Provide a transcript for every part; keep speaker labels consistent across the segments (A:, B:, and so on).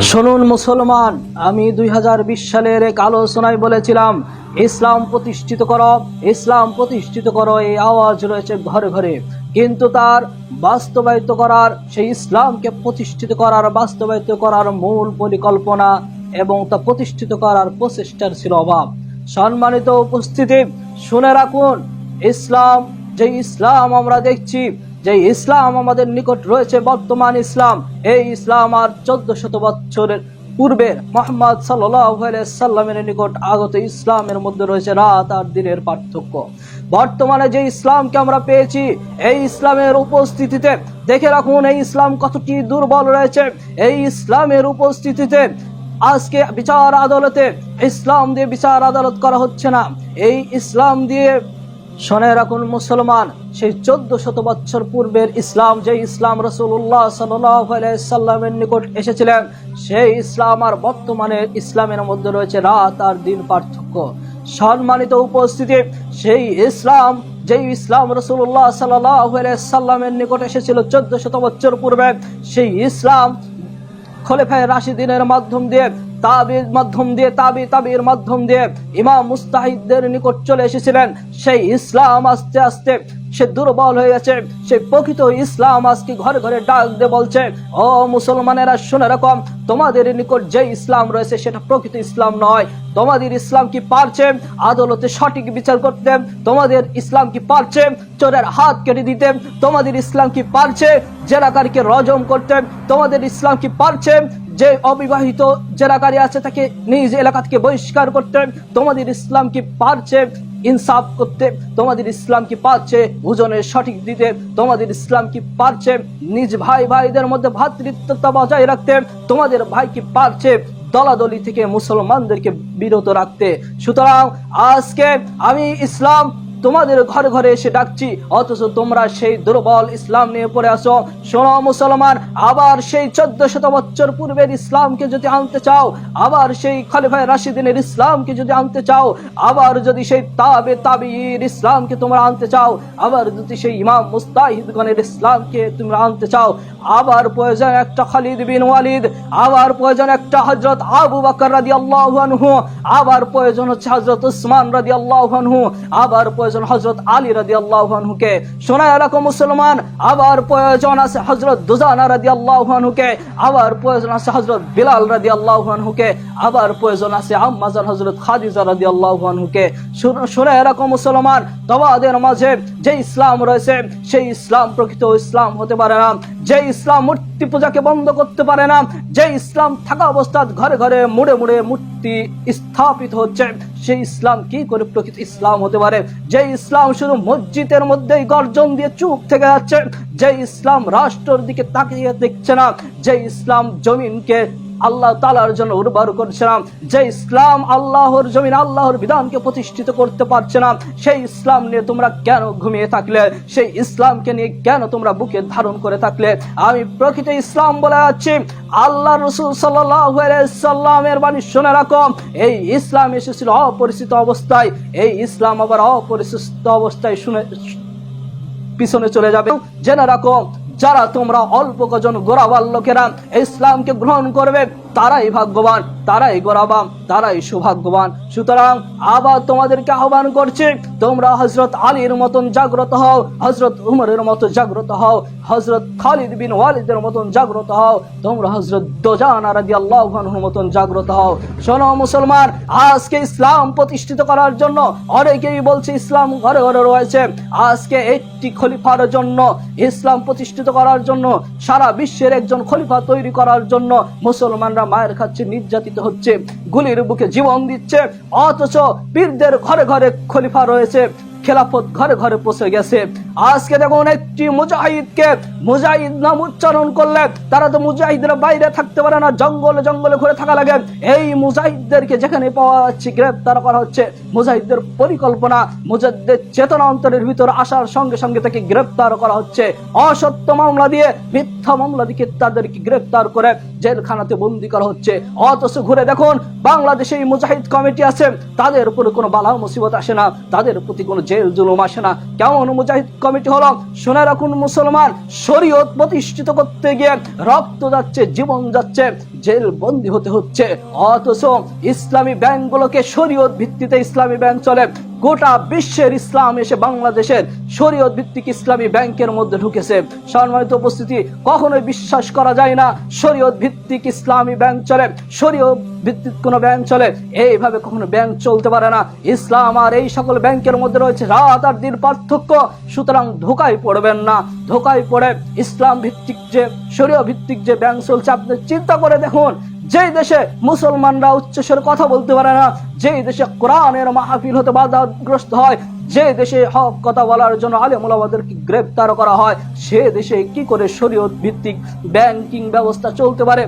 A: শুনুন মুসলমান, আমি 2020 সালের এক আলোচনায় বলেছিলাম ইসলাম প্রতিষ্ঠিত করো, ইসলাম প্রতিষ্ঠিত করো, এই আওয়াজ রয়েছে ঘরে ঘরে। কিন্তু তার বাস্তবায়িত করার, সেই ইসলামকে প্রতিষ্ঠিত করার, বাস্তবায়িত করার মূল পরিকল্পনা এবং তা প্রতিষ্ঠিত করার প্রচেষ্টার ছিল অভাব। সম্মানিত উপস্থিতি, শুনে রাখুন, ইসলাম, যে ইসলাম আমরা দেখছি, যে ইসলাম আমাদের নিকট রয়েছে, বর্তমান ইসলাম, এই ইসলাম আর 1400 বছরের পূর্বের মুহাম্মদ সাল্লাল্লাহু আলাইহি সাল্লামের নিকট আগত ইসলামের মধ্যে রয়েছে রাত আর দিনের পার্থক্য। বর্তমানে যে ইসলামকে আমরা পেয়েছি, এই ইসলামের উপস্থিতিতে দেখে রাখুন এই ইসলাম কতটি দুর্বল রয়েছে। এই ইসলামের উপস্থিতিতে আজকে বিচার আদালতে ইসলাম দিয়ে বিচার আদালত করা হচ্ছে না। এই ইসলাম দিয়ে, শুনে রাখুন মুসলমান, সেই 1400 বছর পূর্বের ইসলাম, যে ইসলাম রাসূলুল্লাহ সাল্লাল্লাহু আলাইহি সাল্লামের নিকট এসেছিলেন, সেই ইসলাম আর বর্তমানের ইসলামের মধ্যে রয়েছে রাত আর দিন পার্থক্য। সম্মানিত উপস্থিতি, সেই ইসলাম, যে ইসলাম রাসূলুল্লাহ সাল্লাল্লাহু আলাইহি সাল্লামের নিকট এসেছিল 1400 বছর পূর্বে, সেই ইসলাম খলিফায়ে রাশিদিনের মাধ্যম দিয়ে, তাবির মাধ্যম দিয়ে, তাবির মাধ্যম দিয়ে ইমাম মুস্তাহিদদের নিকট চলে এসেছিলেন। সেই ইসলাম আস্তে আস্তে সে দুর্বল হয়ে গেছে। সেই প্রকৃত ইসলাম আজকে ঘরে ঘরে ডাক দিয়ে বলছে, ও মুসলমানেরা, শুনে রাখো, তোমাদের নিকট যে ইসলাম রয়েছে সেটা প্রকৃত ইসলাম নয়। তোমাদের ইসলাম কি পারছে আদালতে সঠিক বিচার করতে? তোমাদের ইসলাম কি পারছে চোরের হাত কেটে দিতে? তোমাদের ইসলাম কি পারছে জেনাকারীকে রজম করতে? তোমাদের ইসলাম কি পারছে যে অবিবাহিত জেনাকারী আছে তাকে নিজ এলাকা থেকে বহিষ্কার করতে? তোমাদের ইসলাম কি পারছে ইনসাফ করতে? তোমাদের ইসলাম কি পারছে ওজনের সঠিক দিতে? তোমাদের ইসলাম কি পারছে নিজ ভাইদের মধ্যে ভ্রাতৃত্বতা বজায় রাখতে? তোমাদের ভাই কি পারছে দলাদলি থেকে মুসলমানদেরকে বিরত রাখতে? সুতরাং আজকে আমি ইসলাম তোমাদের ঘরে ঘরে এসে ডাকছি, অথচ তোমরা সেই দুর্বল ইসলাম নিয়ে পড়ে আসো। শোনো মুসলমান, আবার সেই 1400 বছর পূর্বের ইসলামকে যদি আনতে চাও, আবার সেই খলিফায়ে রাশিদিনের ইসলামকে যদি আনতে চাও, আবার যদি সেই তাবির ইসলামকে তোমরা আনতে চাও, আবার যদি সেই ইমাম মুস্তাহিদগণের ইসলামকে তোমরা আনতে চাও, আবার প্রয়োজন একটা খালিদ বিন ওয়ালিদ, আবার প্রয়োজন একটা হযরত আবু বকর রাদিয়াল্লাহু আনহু, আবার প্রয়োজন হচ্ছে হযরত উসমান রাদিয়াল্লাহু আনহু, আবার প্রয়োজন হযরত আলী রাদিয়াল্লাহু আনহুকে। শোনায় রাখো মুসলমান, আবার প্রয়োজন আছে হযরত দুজানা রাদিয়াল্লাহু আনহুকে, আবার প্রয়োজন আছে হযরত বিলাল রাদিয়াল্লাহু আনহুকে, আবার প্রয়োজন আছে আম্মা জান হযরত খাদিজা রাদিয়াল্লাহু আনহুকে। শোনায় রাখো মুসলমান, তোমাদের মাঝে যে ইসলাম রয়েছে সেই ইসলাম প্রকৃত ইসলাম হতে পারে না। যে ইসলাম মূর্তি পূজাকে বন্ধ করতে পারে না, যে ইসলাম থাকা অবস্থায় ঘরে ঘরে মুড়ে মুড়ে মূর্তি স্থাপিত হচ্ছে, সেই ইসলাম কি করে প্রকৃত ইসলাম হতে পারে? যে ইসলাম শুধু মসজিদের মধ্যেই গর্জন দিয়ে চুপ থেকে যাচ্ছে, যে ইসলাম রাষ্ট্রের দিকে তাকিয়ে দেখছে না, যে ইসলাম জমিনকে আল্লাহ তাআলার জন্য উর্বর করছে না, যে ইসলাম আল্লাহর জমিন, আল্লাহর বিধানকে প্রতিষ্ঠিত করতে পারছে না, সেই ইসলাম নিয়ে তোমরা কেন ঘুমিয়ে থাকলে? সেই ইসলামকে নিয়ে কেন তোমরা বুকে ধারণ করে থাকলে? আমি প্রকৃত ইসলাম বলে যাচ্ছি, আল্লাহ রাসূল সাল্লাল্লাহু আলাইহি সাল্লামের বাণী শুনে রাখো। এই ইসলাম এসেছিল অপরিচিত অবস্থায়, এই ইসলাম আবার অপরিচিত অবস্থায় শুনে পিছনে চলে যাবে। জেনে রাখো, যারা তোমরা অল্প কজন গোরাবাল লোকেরা ইসলামকে গ্রহণ করবে, তারাই ভাগ্যবান, তারাই গোরাবান, তারাই সৌভাগ্যবান। সুতরাং আবার তোমাদেরকে আহ্বান করছি, তোমরা হযরত আলীর মতন জাগ্রত হও, হযরত উমরের মতো জাগ্রত হও, হযরত খালিদ বিন ওয়ালিদের মতন জাগ্রত হও, তোমরা হযরত দুজানা রাদিয়াল্লাহু আনহুর মতন জাগ্রত হও। শোনো মুসলমান, আজকে ইসলাম প্রতিষ্ঠিত করার জন্য অনেকেই বলছে ইসলাম ঘরে ঘরে রয়েছে। আজকে একটি খলিফার জন্য, ইসলাম প্রতিষ্ঠিত করার জন্য, সারা বিশ্বের একজন খলিফা তৈরি করার জন্য মুসলমানরা মায়ের খাচ্ছে, নির্যাতিত হচ্ছে, গুলির বুকে জীবন দিচ্ছে, অথচ পীরদের ঘরে ঘরে খলিফা রয়েছে, খেলাফত ঘরে ঘরে পৌঁছে গেছে। আজকে দেখুন, একটি মুজাহিদকে মুজাহিদ নাম উচ্চারণ করলে তারা তো মুজাহিদরা বাইরে থাকতে পারে না, জঙ্গলে জঙ্গলে ঘুরে থাকা লাগে। এই মুজাহিদদেরকে যেখানে পাওয়া যাচ্ছে গ্রেফতার করা হচ্ছে। মুজাহিদদের পরিকল্পনা, মুজাহিদদের চেতনা অন্তরের ভিতর আসার সঙ্গে সঙ্গে তাকে গ্রেফতার করা হচ্ছে, অসত্য মামলা দিয়ে, মিথ্যা মামলা দিয়ে তাদেরকে গ্রেফতার করে জেলখানাতে বন্দী করা হচ্ছে। অথচ ঘুরে দেখুন, বাংলাদেশে মুজাহিদ কমিটি আছে, তাদের উপরে কোনো বালা মুসিবত আসে না, তাদের প্রতি কোনো জেল জুলুম আসে না। কেমন মুজাহিদ কমিটি হলো? শুনে রাখুন মুসলমান, শরীয়ত প্রতিষ্ঠিত করতে গিয়ে রক্ত যাচ্ছে, জীবন যাচ্ছে, জেল বন্দী হতে হচ্ছে, অথচ ইসলামী ব্যাংকগুলোকে শরীয়ত ভিত্তিতে ইসলামী ব্যাংক চলে। গোটা বিশ্বের ইসলাম এসে বাংলাদেশের শরীয়ত ভিত্তিক ইসলামী ব্যাংকের মধ্যে ঢুকেছে। সম্মানিত উপস্থিতি, কখনোই বিশ্বাস করা যায় না শরীয়ত ভিত্তিক ইসলামী ব্যাংক চলে, শরীয়ত ভিত্তিক কোন ব্যাংক চলে, এইভাবে কখনো ব্যাংক চলতে পারে না। ইসলাম আর এই সকল ব্যাংকের মধ্যে রয়েছে রাত আর দিন পার্থক্য। সুতরাং ধোকায় পড়বেন না। ধোকায় পড়ে ইসলাম ভিত্তিক যে শরীয়ত ভিত্তিক যে ব্যাংক চলছে, আপনি চিন্তা করে দেখুন, যেই দেশে মুসলমানরা উচ্চস্বরে কথা বলতে পারে না, যেই দেশে কোরআনের মাহফিল হতে বাধাগ্রস্ত হয়, যে দেশে হক কথা বলার জন্য আলেম ওলামাদেরকে গ্রেফতার করা হয়, সে দেশে কি করে শরীয়ত ভিত্তিক ব্যাংকিং ব্যবস্থা চলতে পারে?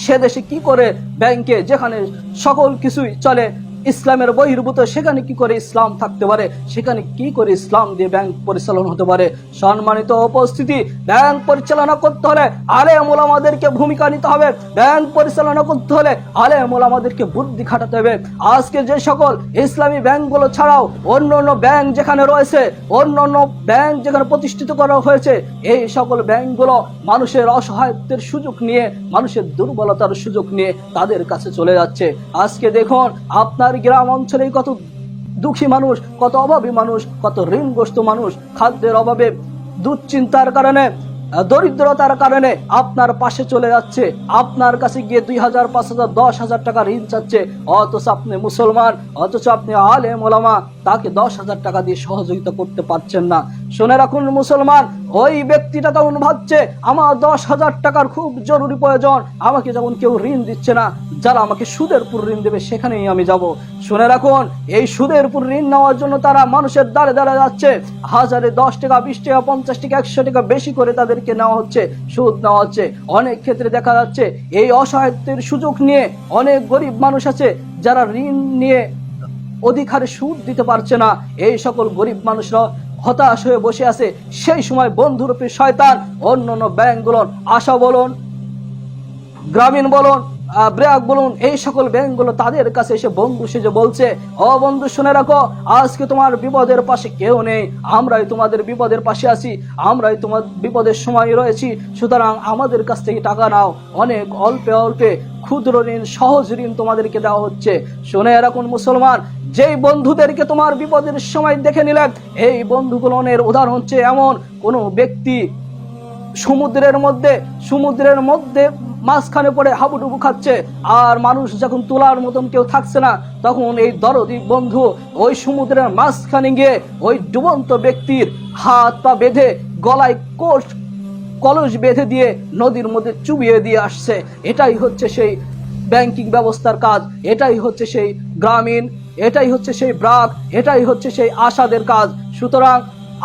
A: সে দেশে কি করে ব্যাংকে, যেখানে সকল কিছুই চলে ইসলামের বহির্ভূত, সেখানে কি করে ইসলাম থাকতে পারে? সেখানে কি করে ইসলাম দিয়ে ব্যাংক পরিচালনা হতে পারে? সম্মানিত উপস্থিতি, ব্যাংক পরিচালনা করতে হলে আলেম ওলামাদেরকে ভূমিকা নিতে হবে। ব্যাংক পরিচালনা করতে হলে আলেম ওলামাদেরকে বুদ্ধি খাটাতে হবে। আজকে যে সকল ইসলামী ব্যাংকগুলো ছাড়াও অন্য অন্য ব্যাংক যেখানে রয়েছে, অন্য অন্য ব্যাংক যেখানে প্রতিষ্ঠিত করা হয়েছে, এই সকল ব্যাংকগুলো মানুষের অসহায়ত্বের সুযোগ নিয়ে, মানুষের দুর্বলতার সুযোগ নিয়ে তাদের কাছে চলে যাচ্ছে। আজকে দেখুন, আপনার গ্রাম অঞ্চলে কত দুঃখী মানুষ, কত অভাবী মানুষ, কত ঋণগ্রস্ত মানুষ খাদ্যের অভাবে, দুশ্চিন্তার কারণে, দরিদ্রতার কারণে আপনার পাশে চলে যাচ্ছে, আপনার কাছে গিয়ে 2000, 5000, 10,000 টাকা ঋণ চাচ্ছে, অথচ আপনি মুসলমান, অথচ আপনি আলেম ওলামা, তাকে 10,000 টাকা দিয়ে সহযোগিতা করতে পারছেন না। শুনে রাখুন মুসলমান, ওই ব্যক্তিটা তখন ভাবছে আমার 10,000 টাকার খুব জরুরি প্রয়োজন, আমাকে যখন কেউ ঋণ দিচ্ছে না, যারা আমাকে সুদের উপর ঋণ দেবে সেখানেই আমি যাব। শুনে রাখুন, এই সুদের উপর ঋণ নেওয়ার জন্য তারা মানুষের দ্বারে দ্বারে যাচ্ছে, হাজারে 10 টাকা, 20 টাকা, 50 টাকা, 100 টাকা বেশি করে তাদেরকে নেওয়া হচ্ছে, সুদ নেওয়া হচ্ছে। অনেক ক্ষেত্রে দেখা যাচ্ছে এই অসহায়ত্বের সুযোগ নিয়ে অনেক গরিব মানুষ আছে যারা ঋণ নিয়ে অধিক হারে সুদ দিতে পারছে না। এই সকল গরিব মানুষরা হতাশ হয়ে বসে আছে। সেই সময় বন্ধুরূপী শয়তান অন্য অন্য ব্যাংক বলুন, আশা বলুন, গ্রামীণ বলুন, ব্র্যাক বলুন, এই সকল ব্যাংকগুলো তাদের কাছে এসে বন্ধু সেজে বলছে, ও বন্ধু শুনে রাখো, আজকে তোমার বিপদের পাশে কেউ নেই, আমরাই তোমাদের বিপদের পাশে আছি, আমরাই তোমার বিপদের সময় রয়েছি, সুতরাং আমাদের কাছ থেকে টাকা নাও। অনেক অল্পে অল্পে ক্ষুদ্র ঋণ, সহজ ঋণ তোমাদেরকে দেওয়া হচ্ছে। শুনে রাখুন মুসলমান, যেই বন্ধুদেরকে তোমার বিপদের সময় দেখে নিলেন, এই বন্ধুগুলোর উদাহরণ হচ্ছে এমন কোন ব্যক্তি সমুদ্রের মধ্যে মাঝখানে পড়ে হাবুডুবু খাচ্ছে, আর মানুষ যখন তোলার মতন কেউ থাকছে না, তখন এই দরদি বন্ধু ওই সমুদ্রের মাঝখানে গিয়ে ওই ডুবন্ত ব্যক্তির হাত পা বেঁধে, গলায় কলস বেঁধে দিয়ে নদীর মধ্যে চুবিয়ে দিয়ে আসছে। এটাই হচ্ছে সেই ব্যাংকিং ব্যবস্থার কাজ, এটাই হচ্ছে সেই গ্রামীণ, এটাই হচ্ছে সেই ব্র্যাক, এটাই হচ্ছে সেই আশাদের কাজ। সুতরাং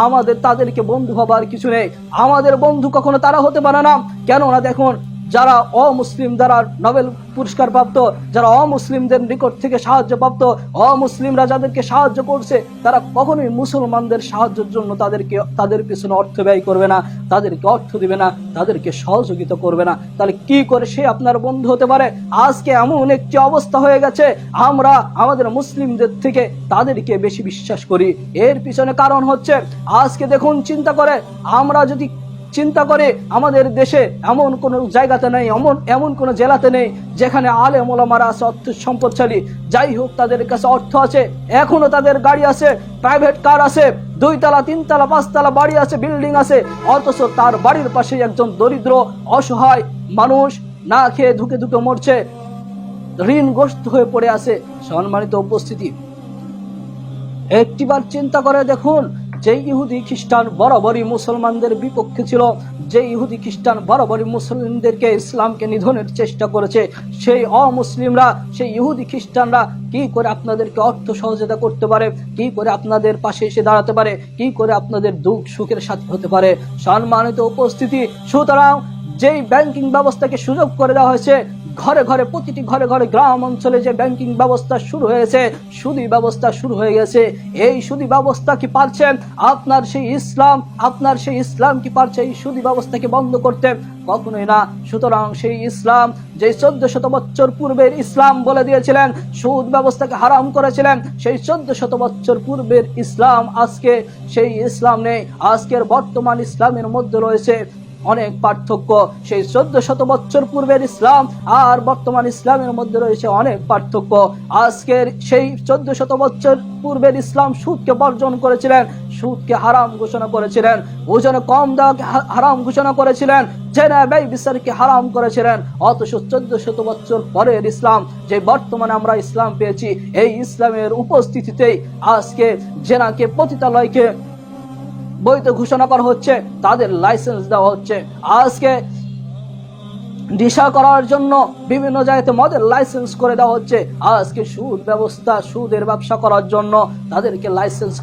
A: আমাদের তাদেরকে বন্ধু হবার কিছু নেই। আমাদের বন্ধু কখনো তারা হতে পারে না। কেননা দেখুন, যারা অমুসলিম, যারা নোবেল পুরস্কার প্রাপ্ত, যারা অমুসলিমদের নিকট থেকে সাহায্য প্রাপ্ত, অমুসলিমরা যাদেরকে সাহায্য করছে, তারা কখনোই মুসলমানদের সাহায্যের জন্য তাদের পিছনে অর্থ ব্যয় করবে না, তাদেরকে অর্থ দিবে না, তাদেরকে সহযোগিতা করবে না। তাহলে কি করে সে আপনার বন্ধু হতে পারে? আজকে এমন একটি অবস্থা হয়ে গেছে, আমরা আমাদের মুসলিমদের থেকে তাদেরকে বেশি বিশ্বাস করি। এর পিছনে কারণ হচ্ছে, আজকে দেখুন, আমরা যদি চিন্তা করে আমাদের দেশে এমন কোন জায়গাতে নেই, এমন কোন জেলাতে নেই যেখানে আলেম ওলামারা আছে, অর্থ সম্পদশালী, যাই হোক তাদের কাছে অর্থ আছে, এখনো তাদের গাড়ি আছে, প্রাইভেট কার আছে, 2 তলা 3 তলা 5 তলা বাড়ি আছে, বিল্ডিং আছে, অথচ তার বাড়ির পাশে একজন দরিদ্র অসহায় মানুষ না খেয়ে ধুকে ধুকে মরছে, ঋণগ্রস্ত হয়ে পড়ে আছে। সম্মানিত উপস্থিতি, একটিবার চিন্তা করে দেখুন, যে ইহুদি খ্রিস্টান বরাবরই মুসলমানদের বিপক্ষে ছিল, যে ইহুদি খ্রিস্টান বরাবরই মুসলিমদেরকে, ইসলামকে নিধনের চেষ্টা করেছে, সেই অমুসলিমরা, সেই ইহুদি খ্রিস্টানরা কি করে আপনাদেরকে অর্থ সহযোগিতা করতে পারে, কি করে আপনাদের পাশে এসে দাঁড়াতে পারে, কি করে আপনাদের দুঃখ সুখের সাথী হতে পারে? সম্মানিত উপস্থিতি, সুতরাং যেই ব্যাংকিং ব্যবস্থাকে সুযোগ করে দেওয়া হয়েছে ঘরে ঘরে, প্রতিটি ঘরে ঘরে, গ্রাম অঞ্চলে যে ব্যাংকিং ব্যবস্থা শুরু হয়েছে, সুদী ব্যবস্থা শুরু হয়ে গেছে, এই সুদী ব্যবস্থা কি পারছে আপনার সেই ইসলাম কি পারছে এই সুদী ব্যবস্থাকে বন্ধ করতে? কখনোই না। সুতরাং সেই ইসলাম, যে 1400 বছর পূর্বের ইসলাম বলে দিয়েছিলেন, সুদ ব্যবস্থাকে হারাম করেছিলেন, সেই 1400 বছর পূর্বের ইসলাম আজকে সেই ইসলাম নেই। আজকের বর্তমান ইসলামের মধ্যে রয়েছে অনেক পার্থক্য। সেই 1400 বছর পূর্বের ইসলাম আর বর্তমান ইসলামের মধ্যে রয়েছে অনেক পার্থক্য। আজকের সেই 1400 বছর পূর্বের ইসলাম সুদকে বর্জন করেছিলেন, সুদকে হারাম ঘোষণা করেছিলেন, ওজনে কম দেওয়াকে হারাম ঘোষণা করেছিলেন, জেনা ব্যয় বিচারকে হারাম করেছিলেন। অথচ 1400 বছর পরের ইসলাম, যে বর্তমানে আমরা ইসলাম পেয়েছি, এই ইসলামের উপস্থিতিতেই আজকে জেনাকে, পতিতালয়কে বৈধ ঘোষণা করা হচ্ছে, তাদের লাইসেন্স দেওয়া হচ্ছে। আজকে নেশা করার জন্য বিভিন্ন জায়গাতে মদের লাইসেন্স করে দেওয়া হচ্ছে। আজকে সুদ ব্যবস্থা, সুদের ব্যবসা করার জন্য তাদেরকে লাইসেন্স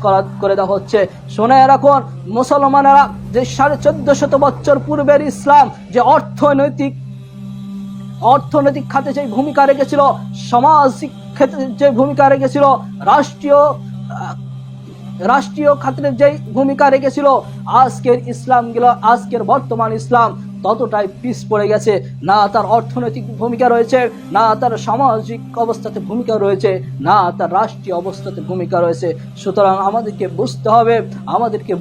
A: করে দেওয়া হচ্ছে। শুনে রাখুন মুসলমানেরা, যে 1450 বছর পূর্বের ইসলাম যে অর্থনৈতিক খাতে যে ভূমিকা রেখেছিল, সামাজিক ক্ষেত্রে যে ভূমিকা রেখেছিল, রাষ্ট্রীয় খাতে যে ভূমিকা রেখেছিল, আজকের বর্তমান ইসলাম ততটাই পিছ পড়ে গেছে। না তার অর্থনৈতিক ভূমিকা রয়েছে, না তার সামাজিক অবস্থাতে ভূমিকা রয়েছে, না তার রাষ্ট্রীয় অবস্থাতে ভূমিকা রয়েছে। সুতরাং আমাদেরকে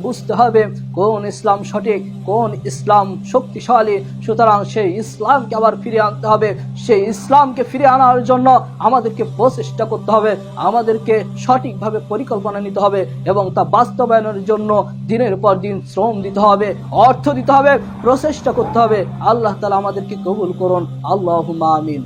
A: বুঝতে হবে কোন ইসলাম সঠিক, কোন ইসলাম শক্তিশালী। সুতরাং সেই ইসলামকে আবার ফিরিয়ে আনতে হবে। সেই ইসলামকে ফিরিয়ে আনার জন্য আমাদেরকে প্রচেষ্টা করতে হবে, আমাদেরকে সঠিকভাবে পরিকল্পনা নিতে হবে এবং তা বাস্তবায়নের জন্য দিনের পর দিন শ্রম দিতে হবে, অর্থ দিতে হবে, প্রচেষ্টা করতে হবে। আল্লাহ তাআলা আমাদেরকে কবুল করুন। আল্লাহুম্মা আমিন।